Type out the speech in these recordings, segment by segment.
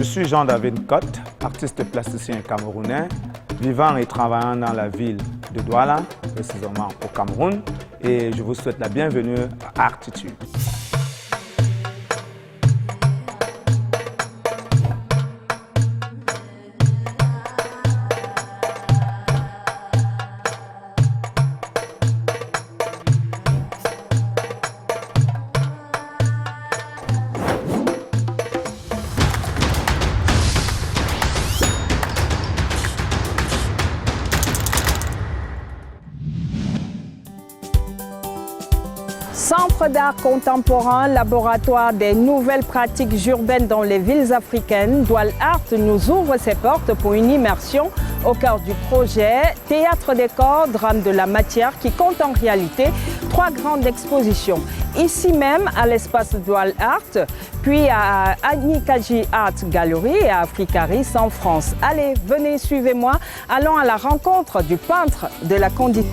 Je suis Jean-David Cotte, artiste plasticien camerounais, vivant et travaillant dans la ville de Douala, précisément au Cameroun, et je vous souhaite la bienvenue à Artitude. Centre d'art contemporain, laboratoire des nouvelles pratiques urbaines dans les villes africaines, Douala Art nous ouvre ses portes pour une immersion au cœur du projet Théâtre des corps, drame de la matière qui compte en réalité 3 grandes expositions. Ici même à l'espace Douala Art, puis à Anikaji Art Gallery et à Africaris en France. Allez, venez, suivez-moi, allons à la rencontre du peintre de la condition.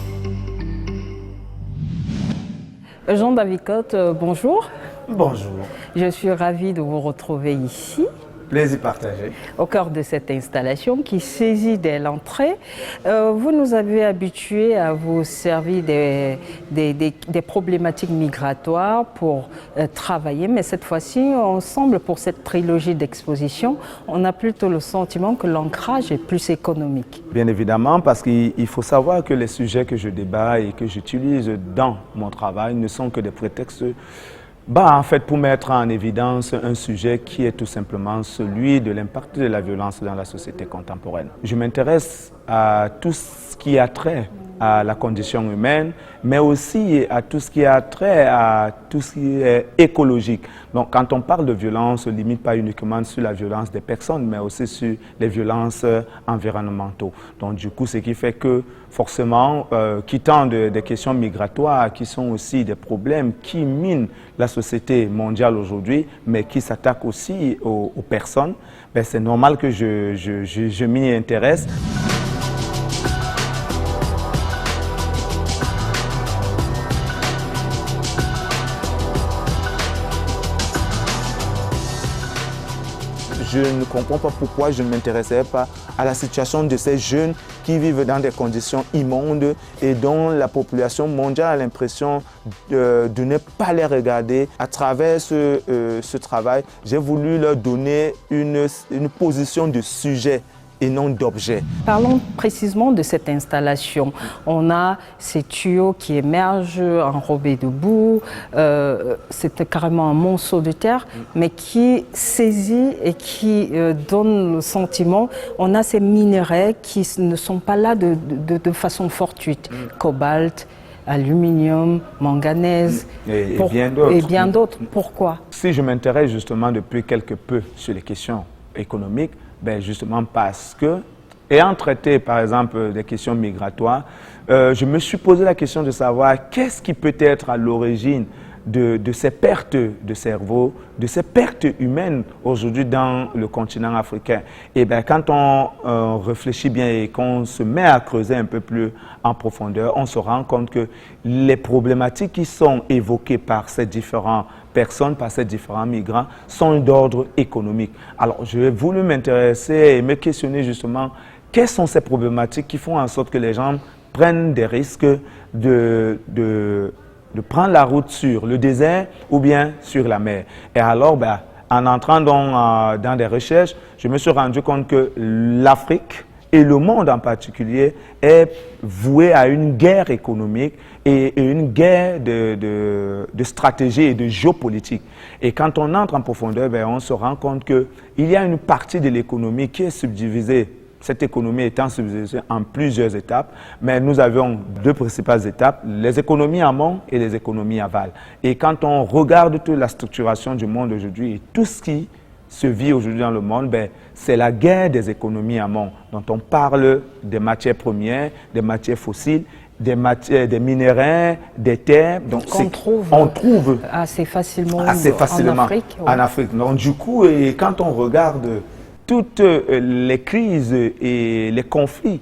Jean-David Cotte, bonjour. Bonjour. Je suis ravie de vous retrouver ici. Plaisir partagé. Au cœur de cette installation qui saisit dès l'entrée. Vous nous avez habitués à vous servir des problématiques migratoires pour travailler, mais cette fois-ci, on semble, pour cette trilogie d'exposition, on a plutôt le sentiment que l'ancrage est plus économique. Bien évidemment, parce qu'il faut savoir que les sujets que je débat et que j'utilise dans mon travail ne sont que des prétextes en fait, pour mettre en évidence un sujet qui est tout simplement celui de l'impact de la violence dans la société contemporaine. Je m'intéresse à tout ce qui a trait à la condition humaine, mais aussi à tout ce qui a trait à tout ce qui est écologique. Donc, quand on parle de violence, on ne limite pas uniquement sur la violence des personnes, mais aussi sur les violences environnementales. Donc, du coup, ce qui fait que, forcément, quittant des questions migratoires, qui sont aussi des problèmes qui minent la société mondiale aujourd'hui, mais qui s'attaquent aussi aux personnes, c'est normal que je m'y intéresse. Je ne comprends pas pourquoi je ne m'intéressais pas à la situation de ces jeunes qui vivent dans des conditions immondes et dont la population mondiale a l'impression de ne pas les regarder. À travers ce travail, j'ai voulu leur donner une position de sujet et non d'objet. Parlons précisément de cette installation. On a ces tuyaux qui émergent enrobés de boue, c'est carrément un monceau de terre, mais qui saisit et qui donne le sentiment, on a ces minerais qui ne sont pas là de façon fortuite. Cobalt, aluminium, manganèse et bien d'autres. Pourquoi? Si je m'intéresse justement depuis quelque peu sur les questions économiques, justement parce que, ayant traité par exemple des questions migratoires, je me suis posé la question de savoir qu'est-ce qui peut être à l'origine de ces pertes de cerveau, de ces pertes humaines aujourd'hui dans le continent africain. Et quand on réfléchit bien et qu'on se met à creuser un peu plus en profondeur, on se rend compte que les problématiques qui sont évoquées par ces différentes personnes, par ces différents migrants, sont d'ordre économique. Alors, j'ai voulu m'intéresser et me questionner justement quelles sont ces problématiques qui font en sorte que les gens prennent des risques de prendre la route sur le désert ou bien sur la mer. Et alors, en entrant dans des recherches, je me suis rendu compte que l'Afrique et le monde en particulier est voué à une guerre économique et une guerre de stratégie et de géopolitique. Et quand on entre en profondeur, on se rend compte qu'il y a une partie de l'économie qui est subdivisée. Cette économie étant subdivisée en plusieurs étapes, mais nous avions 2 principales étapes, les économies amont et les économies aval. Et quand on regarde toute la structuration du monde aujourd'hui et tout ce qui se vit aujourd'hui dans le monde, c'est la guerre des économies amont, dont on parle des matières premières, des matières fossiles, des minéraux, des terres. Donc on trouve assez facilement en Afrique. Ouais. En Afrique. Donc du coup, et quand on regarde toutes les crises et les conflits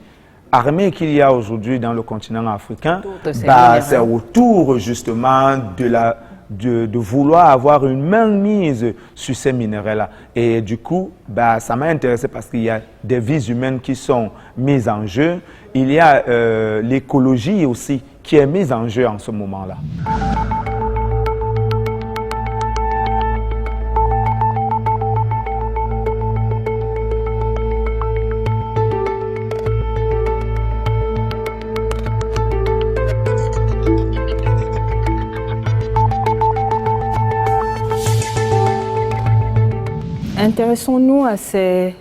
armés qu'il y a aujourd'hui dans le continent africain, c'est autour justement de vouloir avoir une mainmise sur ces minéraux-là. Et du coup, ça m'a intéressé parce qu'il y a des vies humaines qui sont mises en jeu. Il y a l'écologie aussi qui est mise en jeu en ce moment-là. Intéressons-nous à ces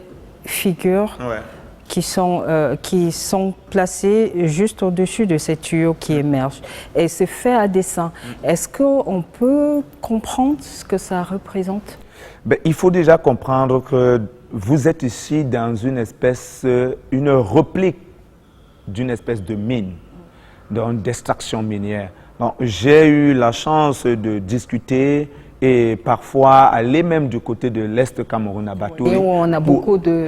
figures qui sont placées juste au-dessus de ces tuyaux qui émergent. Et c'est fait à dessein. Est-ce qu'on peut comprendre ce que ça représente? Il faut déjà comprendre que vous êtes ici dans une réplique d'une espèce de mine, d'extraction minière. J'ai eu la chance de discuter et parfois aller même du côté de l'Est Cameroun à Batouri. Et où on a beaucoup de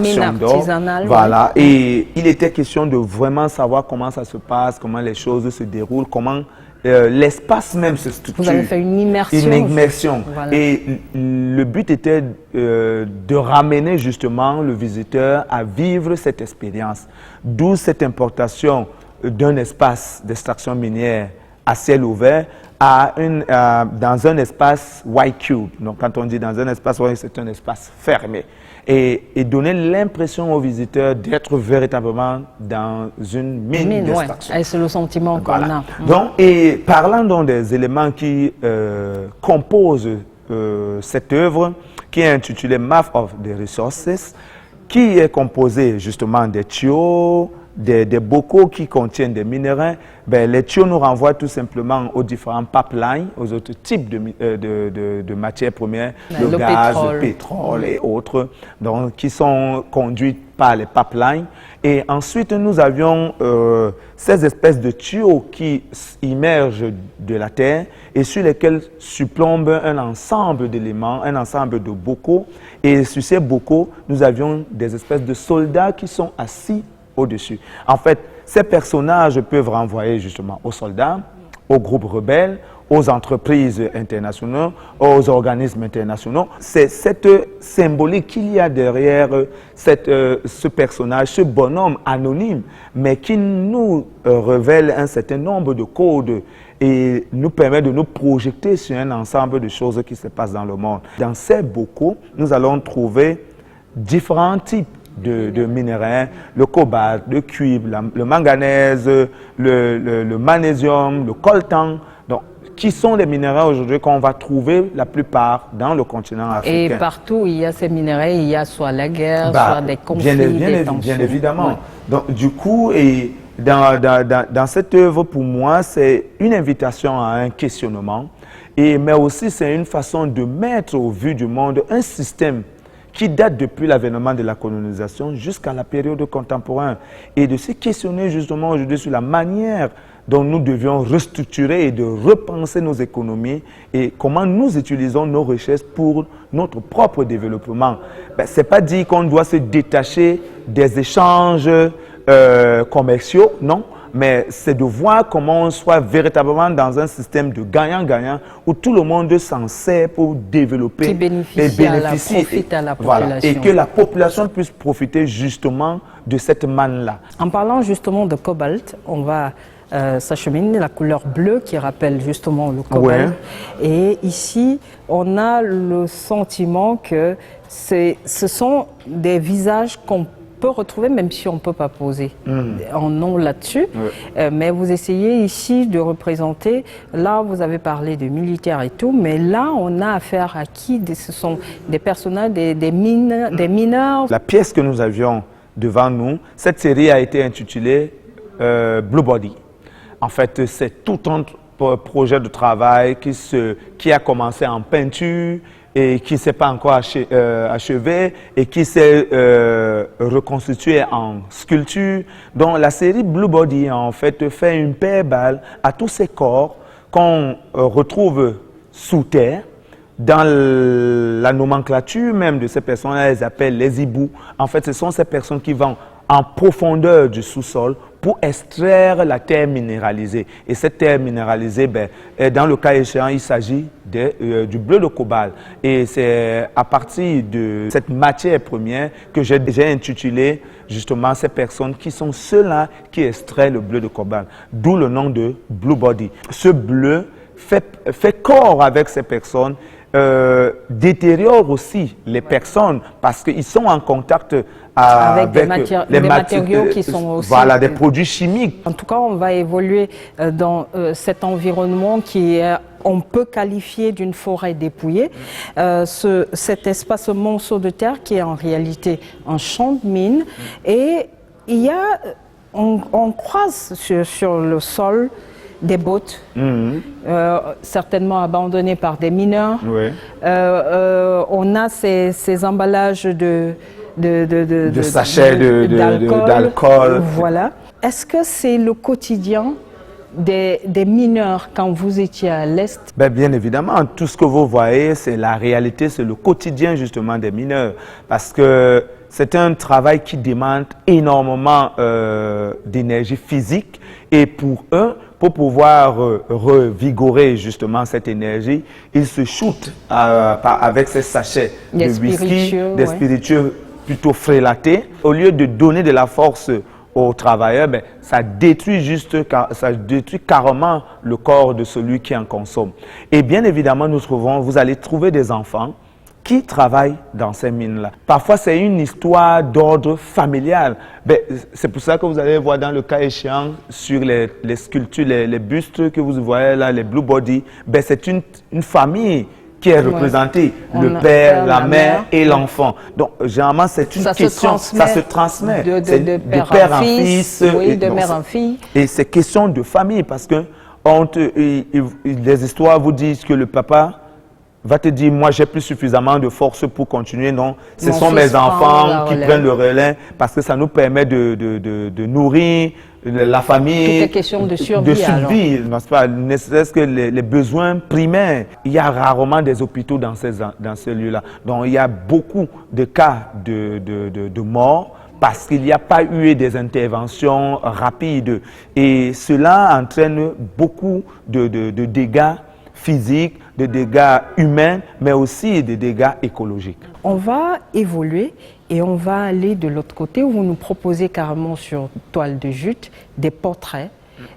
mines artisanales. Voilà, et il était question de vraiment savoir comment ça se passe, comment les choses se déroulent, comment l'espace même se structure. Vous avez fait une immersion. Une immersion. Voilà. Et le but était de ramener justement le visiteur à vivre cette expérience. D'où cette importation d'un espace d'extraction minière à ciel ouvert dans un espace white cube. Donc quand on dit dans un espace white, c'est un espace fermé. Et donner l'impression aux visiteurs d'être véritablement dans une mine d'extraction. Ouais. C'est le sentiment qu'on a. Donc, et parlant donc des éléments qui composent cette œuvre, qui est intitulée Map of the Resources, qui est composée justement des tuyaux, des bocaux qui contiennent des minéraux. Les tuyaux nous renvoient tout simplement aux différents pipelines, aux autres types de matières premières, le gaz, le pétrole et autres, donc, qui sont conduits par les pipelines. Et ensuite, nous avions ces espèces de tuyaux qui immergent de la terre et sur lesquels surplombe un ensemble d'éléments, un ensemble de bocaux. Et sur ces bocaux, nous avions des espèces de soldats qui sont assis au-dessus. En fait, ces personnages peuvent renvoyer justement aux soldats, aux groupes rebelles, aux entreprises internationales, aux organismes internationaux. C'est cette symbolique qu'il y a derrière ce personnage, ce bonhomme anonyme, mais qui nous révèle un certain nombre de codes et nous permet de nous projeter sur un ensemble de choses qui se passent dans le monde. Dans ces bocaux, nous allons trouver différents types de minéraux, le cobalt, le cuivre, le manganèse, le magnésium, le coltan, donc, qui sont des minéraux aujourd'hui qu'on va trouver la plupart dans le continent africain. Et partout où il y a ces minéraux, il y a soit la guerre, soit des conflits, des tensions. Bien évidemment. Ouais. Donc, du coup, et dans cette œuvre, pour moi, c'est une invitation à un questionnement, mais aussi c'est une façon de mettre au vu du monde un système qui date depuis l'avènement de la colonisation jusqu'à la période contemporaine, et de se questionner justement aujourd'hui sur la manière dont nous devions restructurer et de repenser nos économies et comment nous utilisons nos richesses pour notre propre développement. Ce n'est pas dit qu'on doit se détacher des échanges commerciaux, non, mais c'est de voir comment on soit véritablement dans un système de gagnant-gagnant où tout le monde s'en sert pour développer et bénéficier à la population. Voilà, et que la population puisse profiter justement de cette manne-là. En parlant justement de cobalt, on va s'acheminer la couleur bleue qui rappelle justement le cobalt. Ouais. Et ici, on a le sentiment que ce sont des visages qu'on peut retrouver même si on ne peut pas poser un nom là-dessus. Ouais. Mais vous essayez ici de représenter, là vous avez parlé de militaires et tout, mais là on a affaire à qui? Ce sont des personnages, des mineurs. La pièce que nous avions devant nous, cette série a été intitulée Blue Body. En fait, c'est tout un projet de travail qui a commencé en peinture et qui ne s'est pas encore achevé et qui s'est reconstitué en sculpture. Donc la série Blue Body en fait fait une paire balle à tous ces corps qu'on retrouve sous terre. Dans la nomenclature même de ces personnes, elles appellent les hiboux. En fait, ce sont ces personnes qui vont en profondeur du sous-sol pour extraire la terre minéralisée. Et cette terre minéralisée, dans le cas échéant, il s'agit du bleu de cobalt. Et c'est à partir de cette matière première que j'ai intitulé justement ces personnes qui sont ceux-là qui extraient le bleu de cobalt. D'où le nom de Blue Body. Ce bleu fait corps avec ces personnes, détériore aussi les personnes parce qu'ils sont en contact avec des matériaux qui sont aussi... Voilà, des produits chimiques. En tout cas, on va évoluer dans cet environnement qui est, on peut qualifier d'une forêt dépouillée. Cet espace, ce monceau de terre qui est en réalité un champ de mine. Et il y a, on croise sur le sol des bottes, certainement abandonnées par des mineurs. Oui. On a ces emballages de sachets d'alcool. Voilà. Est-ce que c'est le quotidien des mineurs quand vous étiez à l'Est? Bien évidemment, tout ce que vous voyez, c'est la réalité, c'est le quotidien justement des mineurs. Parce que c'est un travail qui demande énormément d'énergie physique. Et pour eux, pour pouvoir revigorer justement cette énergie, ils se shootent avec ces sachets de whisky, des spiritueux plutôt frélatés. Au lieu de donner de la force aux travailleurs, ça détruit carrément le corps de celui qui en consomme. Et bien évidemment, vous allez trouver des enfants qui travaillent dans ces mines-là. Parfois, c'est une histoire d'ordre familial. C'est pour ça que vous allez voir dans le cas échéant, sur les sculptures, les bustes que vous voyez là, les Blue Body, c'est une famille qui est représentée, le père, la mère et l'enfant. Donc, généralement, c'est une question, ça se transmet de père en fils, de mère en fille. Et c'est question de famille parce que les histoires vous disent que le papa va te dire, moi, j'ai plus suffisamment de force pour continuer. Non, ce sont mes enfants qui prennent le relais parce que ça nous permet de nourrir la famille. Tout est question de survie. Ne serait-ce que les besoins primaires. Il y a rarement des hôpitaux dans ces lieux-là. Donc, il y a beaucoup de cas de morts parce qu'il n'y a pas eu des interventions rapides. Et cela entraîne beaucoup de dégâts physiques, de dégâts humains, mais aussi des dégâts écologiques. On va évoluer et on va aller de l'autre côté où vous nous proposez carrément sur toile de jute des portraits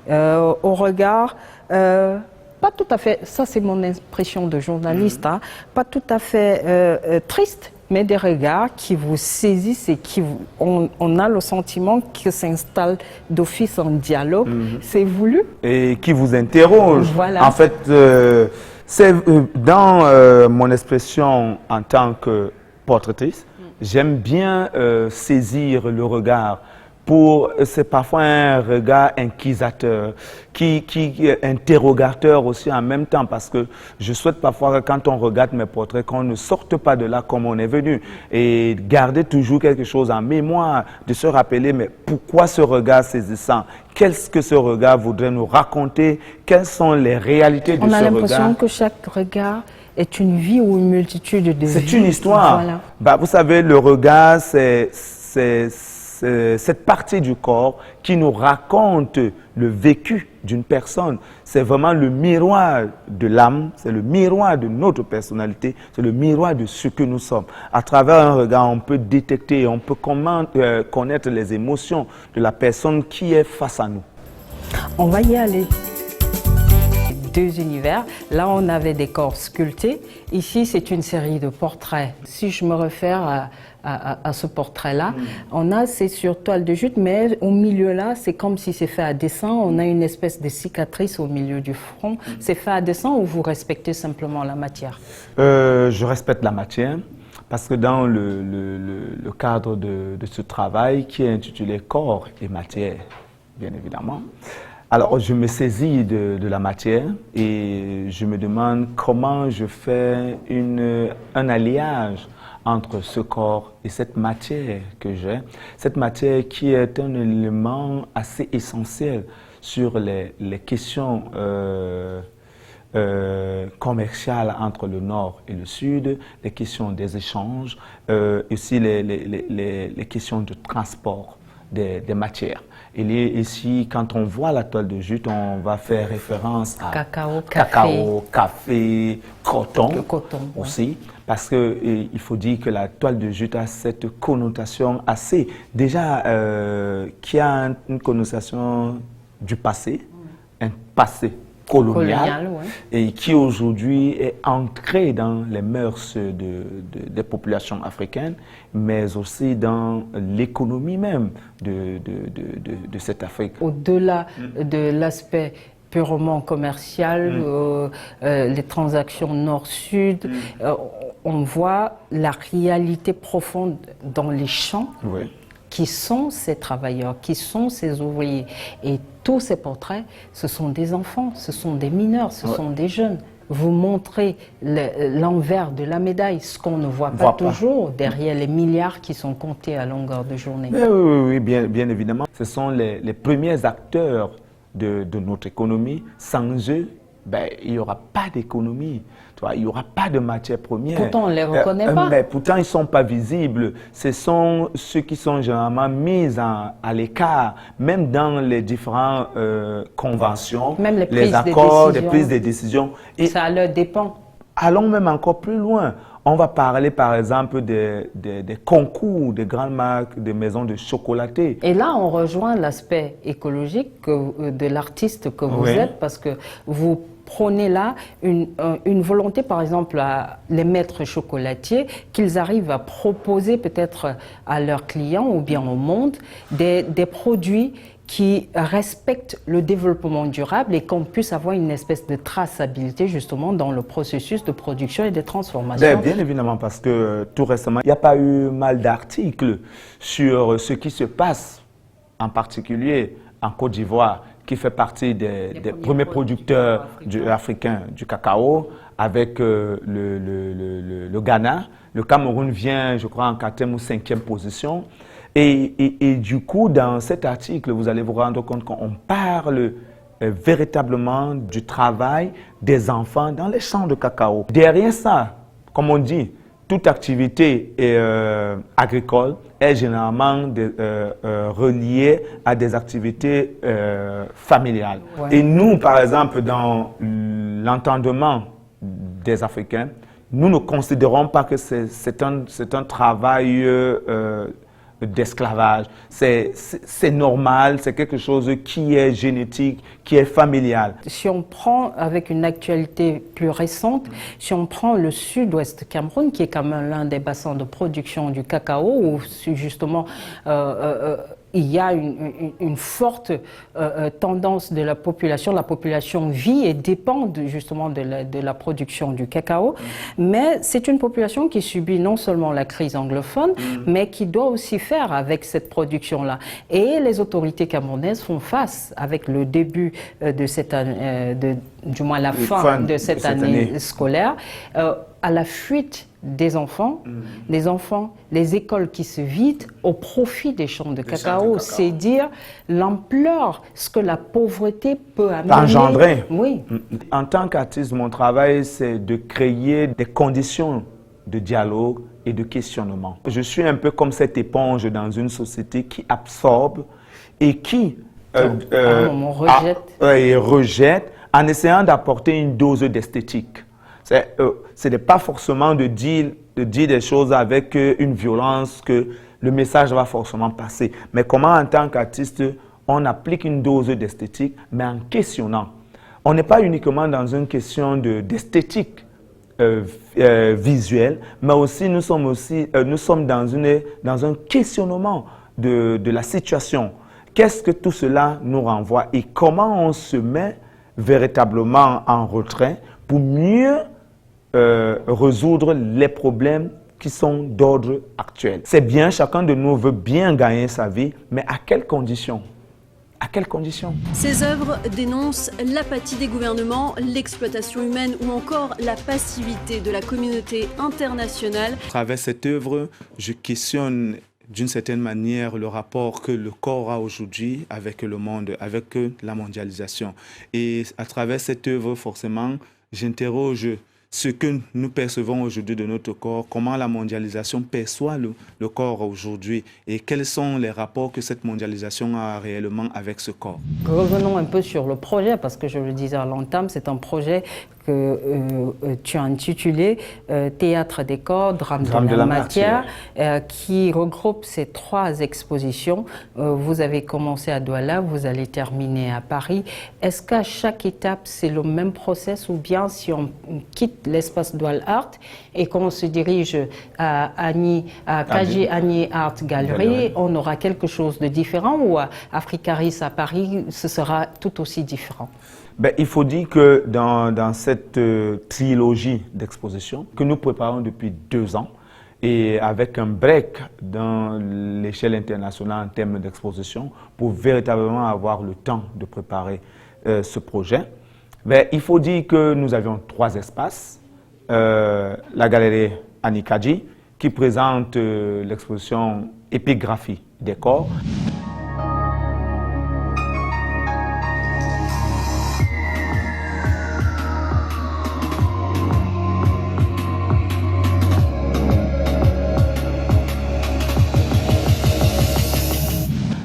au regard, pas tout à fait, ça c'est mon impression de journaliste, pas tout à fait triste, mais des regards qui vous saisissent et on a le sentiment que s'installe d'office en dialogue. C'est voulu. Et qui vous interroge. Voilà. En fait, c'est dans mon expression en tant que portraitiste, j'aime bien saisir le regard. C'est parfois un regard inquisiteur, qui est interrogateur aussi en même temps, parce que je souhaite parfois que quand on regarde mes portraits, qu'on ne sorte pas de là comme on est venu, et garder toujours quelque chose en mémoire, de se rappeler, mais pourquoi ce regard saisissant? Qu'est-ce que ce regard voudrait nous raconter? Quelles sont les réalités de ce regard? On a l'impression que chaque regard est une vie ou une multitude de vies. C'est une histoire. Voilà. Vous savez, le regard, c'est cette partie du corps qui nous raconte le vécu d'une personne. C'est vraiment le miroir de l'âme, c'est le miroir de notre personnalité, c'est le miroir de ce que nous sommes. À travers un regard, on peut détecter, on peut connaître les émotions de la personne qui est face à nous. On va y aller. Deux univers. Là, on avait des corps sculptés. Ici, c'est une série de portraits. Si je me réfère à ce portrait-là, c'est sur toile de jute, mais au milieu là, c'est comme si c'est fait à dessin. On a une espèce de cicatrice au milieu du front. C'est fait à dessin ou vous respectez simplement la matière? Je respecte la matière parce que dans le cadre de ce travail qui est intitulé Corps et matière, bien évidemment, alors, je me saisis de la matière et je me demande comment je fais un alliage entre ce corps et cette matière que j'ai. Cette matière qui est un élément assez essentiel sur les questions commerciales entre le Nord et le Sud, les questions des échanges, aussi les questions de transport. des matières. Il est ici, quand on voit la toile de jute, on va faire référence à cacao, café, coton aussi, parce qu'il faut dire que la toile de jute a cette connotation assez, déjà, qui a une connotation du passé, un passé colonial et qui aujourd'hui est ancré dans les mœurs des populations africaines, mais aussi dans l'économie même de cette Afrique. Au-delà de l'aspect purement commercial, les transactions nord-sud, on voit la réalité profonde dans les champs. Qui sont ces travailleurs, qui sont ces ouvriers. Et tous ces portraits, ce sont des enfants, ce sont des mineurs, ce sont des jeunes. Vous montrez l'envers de la médaille, ce qu'on ne voit pas toujours derrière les milliards qui sont comptés à longueur de journée. Oui, bien évidemment. Ce sont les premiers acteurs de notre économie. Sans eux, il n'y aura pas d'économie. Il n'y aura pas de matières premières. Pourtant, on ne les reconnaît pas. Mais pourtant, ils ne sont pas visibles. Ce sont ceux qui sont généralement mis à l'écart, même dans les différentes conventions, même les accords, les prises de décisions. Et ça leur dépend. Allons même encore plus loin. On va parler par exemple des concours des grandes marques, des maisons de chocolatiers. Et là, on rejoint l'aspect écologique de l'artiste que vous êtes, parce que vous prônez là une volonté, par exemple, à les maîtres chocolatiers, qu'ils arrivent à proposer peut-être à leurs clients ou bien au monde des produits qui respectent le développement durable et qu'on puisse avoir une espèce de traçabilité justement dans le processus de production et de transformation. Bien évidemment, parce que tout récemment, il n'y a pas eu mal d'articles sur ce qui se passe, en particulier en Côte d'Ivoire, qui fait partie des premiers producteurs africains du cacao, avec le Ghana. Le Cameroun vient, je crois, en 4e ou 5e position. Et du coup, dans cet article, vous allez vous rendre compte qu'on parle véritablement du travail des enfants dans les champs de cacao. Derrière ça, comme on dit, toute activité agricole est généralement reliée à des activités familiales. Et nous, par exemple, dans l'entendement des Africains, nous ne considérons pas que c'est un travail d'esclavage. C'est normal, c'est quelque chose qui est génétique, qui est familial. Si on prend, avec une actualité plus récente, si on prend le sud-ouest Cameroun, qui est quand même l'un des bassins de production du cacao, où justement il y a une forte tendance de la population vit et dépend justement de la production du cacao, mais c'est une population qui subit non seulement la crise anglophone, mais qui doit aussi faire avec cette production-là. Et les autorités camerounaises font face avec le début de cette année, du moins la fin de cette année scolaire, à la fuite des enfants, les écoles qui se vident au profit des champs de cacao. C'est dire l'ampleur, ce que la pauvreté peut amener. Engendrer. Oui. En tant qu'artiste, mon travail, c'est de créer des conditions de dialogue et de questionnement. Je suis un peu comme cette éponge dans une société qui absorbe et qui rejette en essayant d'apporter une dose d'esthétique. Ce n'est pas forcément de dire des choses avec une violence que le message va forcément passer. Mais comment, en tant qu'artiste, on applique une dose d'esthétique, mais en questionnant. On n'est pas uniquement dans une question d'esthétique visuelle, mais aussi nous sommes dans un questionnement de la situation. Qu'est-ce que tout cela nous renvoie et comment on se met véritablement en retrait pour mieux résoudre les problèmes qui sont d'ordre actuel. C'est bien, chacun de nous veut bien gagner sa vie, mais à quelles conditions? À quelles conditions? Ces œuvres dénoncent l'apathie des gouvernements, l'exploitation humaine ou encore la passivité de la communauté internationale. À travers cette œuvre, je questionne d'une certaine manière le rapport que le corps a aujourd'hui avec le monde, avec la mondialisation. Et à travers cette œuvre, forcément, j'interroge ce que nous percevons aujourd'hui de notre corps, comment la mondialisation perçoit le corps aujourd'hui et quels sont les rapports que cette mondialisation a réellement avec ce corps. Revenons un peu sur le projet, parce que je le disais à l'entame, c'est un projet que tu as intitulé Théâtre des corps, drame de la matière, qui regroupe ces 3 expositions. Vous avez commencé à Douala, vous allez terminer à Paris. Est-ce qu'à chaque étape, c'est le même process, ou bien si on quitte l'espace Douala Art et qu'on se dirige à Kaji Agni Art Gallery, on aura quelque chose de différent, ou à Africaris à Paris, ce sera tout aussi différent? Ben, il faut dire que dans cette trilogie d'exposition que nous préparons depuis 2 ans, et avec un break dans l'échelle internationale en termes d'exposition, pour véritablement avoir le temps de préparer ce projet, ben, il faut dire que nous avions 3 espaces. La galerie Anikaji, qui présente l'exposition Épigraphie des corps.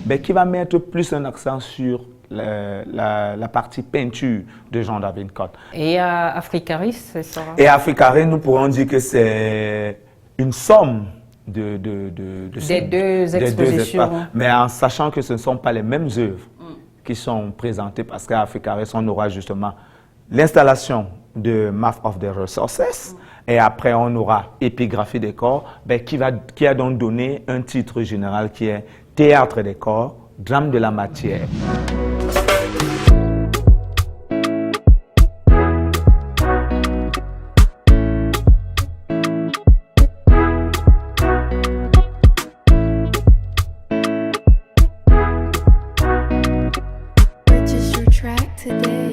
Ben, qui va mettre plus un accent sur la partie peinture de Jean-David Cott. Et à Africaris, c'est ça? Et à Africaris, nous pourrons dire que c'est une somme des deux expositions. Mais en sachant que ce ne sont pas les mêmes œuvres qui sont présentées, parce qu'à Africaris, on aura justement l'installation de Map of the Resources, et après on aura Épigraphie des corps, ben, qui a donc donné un titre général qui est Théâtre des corps, drame de la matière. Purchase your track today.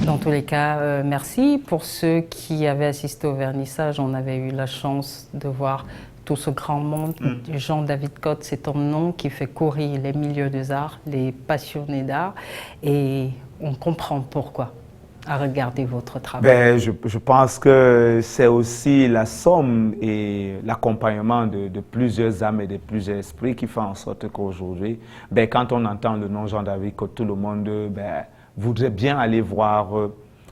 Dans tous les cas, merci. Pour ceux qui avaient assisté au vernissage, on avait eu la chance de voir tout ce grand monde. Jean-David Cott, c'est un nom qui fait courir les milieux des arts, les passionnés d'art, et on comprend pourquoi à regarder votre travail. Ben, je pense que c'est aussi la somme et l'accompagnement de plusieurs âmes et de plusieurs esprits qui fait en sorte qu'aujourd'hui, ben, quand on entend le nom Jean-David Cott, tout le monde voudrait bien aller voir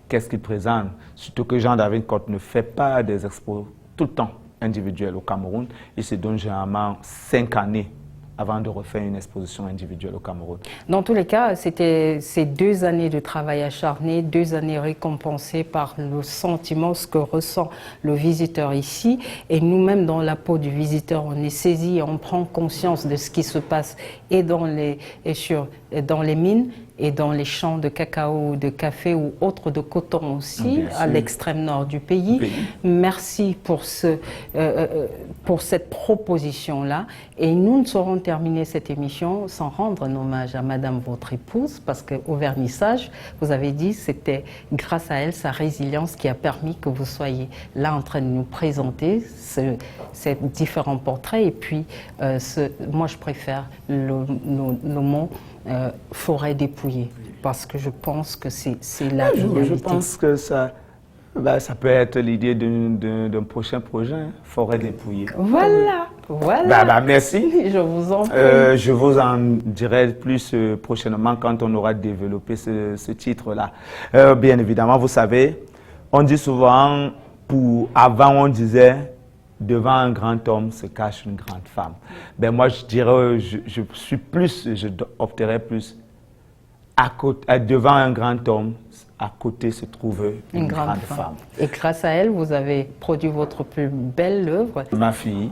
qu'est-ce qu'il présente. Surtout que Jean-David Cott ne fait pas des expos tout le temps individuels au Cameroun. Il se donne généralement 5 années avant de refaire une exposition individuelle au Cameroun. Dans tous les cas, c'était ces 2 années de travail acharné, 2 années récompensées par le sentiment, ce que ressent le visiteur ici. Et nous-mêmes, dans la peau du visiteur, on est saisi et on prend conscience de ce qui se passe et dans les mines, et dans les champs de cacao, de café ou autres de coton aussi, à l'extrême nord du pays. Merci pour cette proposition-là. Et nous ne saurons terminer cette émission sans rendre un hommage à Madame, votre épouse, parce qu'au vernissage, vous avez dit que c'était grâce à elle, sa résilience, qui a permis que vous soyez là en train de nous présenter ces différents portraits. Et puis, moi, je préfère le mot forêt dépouillée, parce que je pense que c'est la réalité. Je pense que ça peut être l'idée d'un prochain projet, forêt dépouillée. Voilà, voilà. Merci. Je vous en prie. Je vous en dirai plus prochainement quand on aura développé ce titre-là. Bien évidemment, vous savez, on dit souvent, avant on disait, devant un grand homme se cache une grande femme. Ben moi, je dirais, je opterais plus devant un grand homme, à côté se trouve une grande femme. Et grâce à elle, vous avez produit votre plus belle œuvre. Ma fille.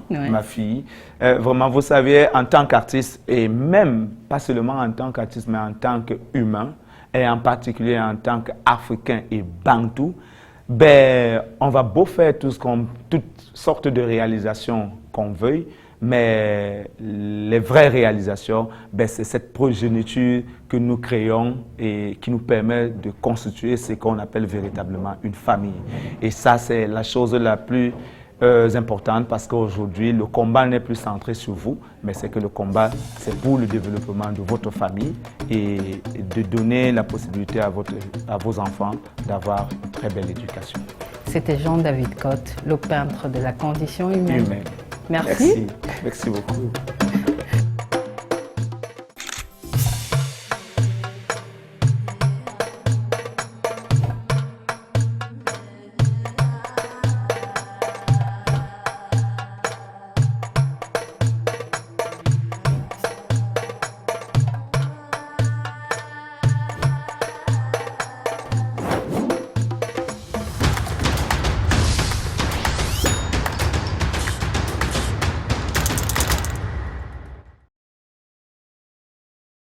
Vraiment, vous savez, en tant qu'artiste, et même pas seulement en tant qu'artiste, mais en tant qu'humain, et en particulier en tant qu'Africain et Bantou, ben, on va beau faire toutes sortes de réalisations qu'on veuille, mais les vraies réalisations, ben, c'est cette progéniture que nous créons et qui nous permet de constituer ce qu'on appelle véritablement une famille. Et ça, c'est la chose la plus importantes parce qu'aujourd'hui, le combat n'est plus centré sur vous, mais c'est que le combat, c'est pour le développement de votre famille et de donner la possibilité à vos enfants d'avoir une très belle éducation. C'était Jean-David Cotte, le peintre de la condition humaine. Merci. Merci beaucoup.